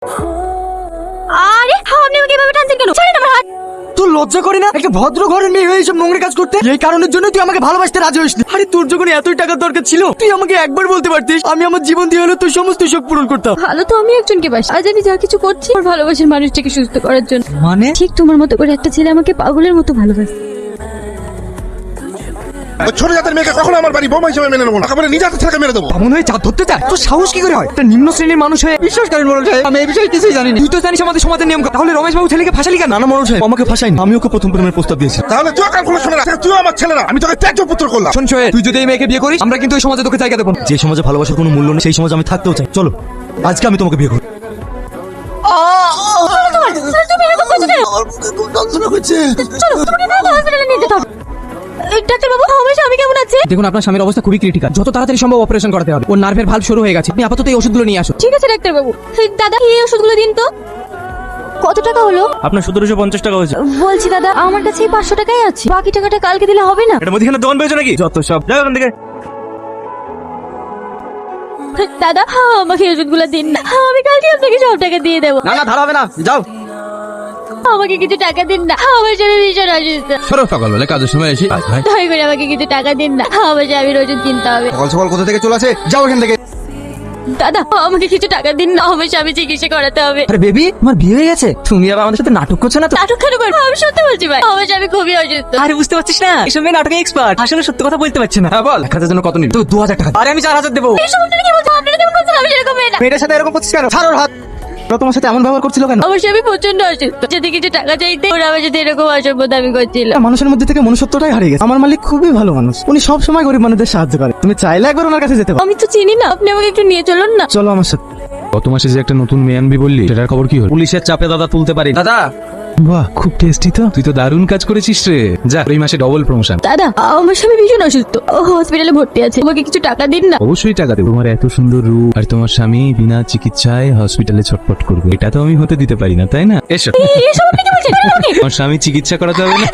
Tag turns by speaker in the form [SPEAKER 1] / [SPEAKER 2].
[SPEAKER 1] আরে আপনি আমাকে এভাবে টানছেন কেন? ছাড়েন আমার হাত।
[SPEAKER 2] তোর লজ্জা করে না একটা ভদ্র ঘরের মেয়ে হয়ে এইসব নোংরা কাজ করতে? এই কারণের জন্য তুই আমাকে ভালোবাসতে রাজি হইসনি। আরে তোর যখন এতই টাকার দরকার ছিল তুই আমাকে একবার বলতে পারতিস, আমি আমার জীবন দিয়ে হলেও তোর সমস্ত শখ পূরণ করতাম।
[SPEAKER 1] ভালো তো আমি একজনকে বাসি, আজ আমি যা কিছু করছি আমার ভালোবাসার মানুষটাকে সুস্থ করার জন্য।
[SPEAKER 2] মানে
[SPEAKER 1] ঠিক তোমার মতো করে একটা ছেলে আমাকে পাগলের মতো ভালোবাসে।
[SPEAKER 3] ওই ছোট জাতের মেয়েকে কখনো আমার বাড়ি বোমা হিসেবে মেনে নেবো না, একেবারে নিজে হাতে ছেলেকে মেরে দেবো।
[SPEAKER 2] এমন হয়ে চাঁদ ধরতে চায়? তোর সাহস কি করে হয়? একটা নিম্ন শ্রেণীর মানুষ হয়ে বিশ্বাস করেন মনোজ সাহেব, আমি এই বিষয়ে কিছুই জানি না। তুই তো জানিস আমাদের সমাজের নিয়ম। তাহলে রমেশ বাবু ছেলেকে ফাঁসালি কেন? না মনোজ সাহেব, আমাকে ফাঁসাইনি, আমি ওকে প্রথম প্রেমের প্রস্তাব দিয়েছি।
[SPEAKER 3] তাহলে তুই কান খুলে শুনে রাখ, তুই আমার ছেলে না, আমি তোকে ত্যায্য পুত্র করলাম।
[SPEAKER 2] শোন সোহেল, তুই যদি এই মেয়েকে বিয়ে করিস আমরা কিন্তু এই সমাজে তোকে জায়গা দেবো না। যে সমাজে ভালোবাসার কোনো মূল্য নেই সেই সমাজে আমি থাকতেও চাই। চলো আজকে আমি তোমাকে বিয়ে করব।
[SPEAKER 1] তুমি এরকম করছো কেন? চলো তোমাকে না হসপিটালে নিয়ে যেতে হবে। ডাক্তার বাবু আমার স্বামী কেমন আছে?
[SPEAKER 4] দেখুন আপনার স্বামীর অবস্থা খুবই ক্রিটিক্যাল, যত তাড়াতাড়ি সম্ভব অপারেশন করাতে হবে। ওর নার্ভের ভালভ শুরু হয়ে গেছে। আপনি আপাতত এই ওষুধগুলো নিয়ে আসুন।
[SPEAKER 1] ঠিক আছে ডাক্তার বাবু। দাদা এই ওষুধগুলো দিন তো। কত টাকা হলো?
[SPEAKER 5] আপনার 1750 টাকা হয়েছে।
[SPEAKER 1] বলছি দাদা আমার কাছে 500 টাকাই আছে, বাকি টাকাটা কালকে দিলে হবে না?
[SPEAKER 5] এটা মুদিখানার দোকান পেয়েছো নাকি? যত সব যাও এখান থেকে।
[SPEAKER 1] দাদা আমাকে ওষুধগুলো দিন না, আমি কালকে আপনাকে সব টাকা দিয়ে দেবো।
[SPEAKER 4] না না ধার হবে না, যাও।
[SPEAKER 1] আমাকে কিছু টাকা দিন না, আমার স্বামী ভীষণ অসুস্থ।
[SPEAKER 4] সরো সকালবেলা কাজের সময় এসে ভাই
[SPEAKER 1] দয়া করে আমাকে কিছু টাকা দিন না, আমার স্বামীর ওষুধ কিনতে হবে।
[SPEAKER 2] সকাল সকাল কোথা থেকে চলে আসে? যাও এখান থেকে।
[SPEAKER 1] দাদা আমাকে কিছু টাকা দিন না, আমার স্বামী চিকিৎসা করাতে হবে।
[SPEAKER 4] আরে বেবি তোমার বিয়ে হয়ে গেছে, তুমি আবার আমাদের সাথে নাটক করছো না তো?
[SPEAKER 1] নাটক কেন করবো? আমি সত্যি বলছি ভাই, আমার স্বামী খুবই অসুস্থ।
[SPEAKER 4] আরে বুঝতে পারছিস না এসব মেয়ে নাটকে এক্সপার্ট, আসলে সত্যি কথা বলতে পারছি না। হ্যাঁ বল, 1000 জন্য কত নিবি? তো 2000 টাকা। আরে আমি 4000 দেবো।
[SPEAKER 1] এইসব আপনারা কি বলছেন? আপনারা কেমন করছেন? আমি সেরকম মেয়ে না।
[SPEAKER 4] মেয়েটার সাথে এরকম করছিস কেন? ছাড় ওর হাত। ওরা তোমার সাথে এমন ব্যবহার করছিল কেন?
[SPEAKER 1] আমার স্বামী প্রচন্ড অসুস্থ, যদি কিছু টাকা চাইতে ওরা আমার সাথে এরকম অসভ্যতামি করছিল।
[SPEAKER 2] মানুষের মধ্যে থেকে মনুষ্যত্বটাই হারিয়ে গেছে। আমার মালিক খুবই ভালো মানুষ, উনি সব সময় গরিব মানুষদের সাহায্য করে। তুমি চাইলে একবার ওনার কাছে যেতে পারো।
[SPEAKER 1] আমি তো চিনি না, আপনি আমাকে একটু নিয়ে চলুন না।
[SPEAKER 2] চলো আমার সাথে।
[SPEAKER 6] গত মাসে যে একটা নতুন মেয়ে আনবি বললি, সেটার খবর কি হলো? পুলিশের চাপে দাদা তুলতে পারি।
[SPEAKER 4] দাদা
[SPEAKER 6] বাহ, খুব টেস্টি তো। তুই তো দারুণ কাজ করেছিস রে। যা, এই মাসে ডবল প্রমোশন।
[SPEAKER 1] দাদা আমার স্বামী ভীষণ অসুস্থ, ও হসপিটালে ভর্তি আছে, আমাকে কিছু টাকা দিন না।
[SPEAKER 6] অবশ্যই টাকা দেবো। তোমার এত সুন্দর রূপ আর তোমার স্বামী বিনা চিকিৎসায় হসপিটালে ছটফট করবে, এটা তো আমি হতে দিতে পারি না, তাই না? এসো,
[SPEAKER 1] এসব আপনি কি বলছেন?
[SPEAKER 6] আমার স্বামী চিকিৎসা করাতে হবে না?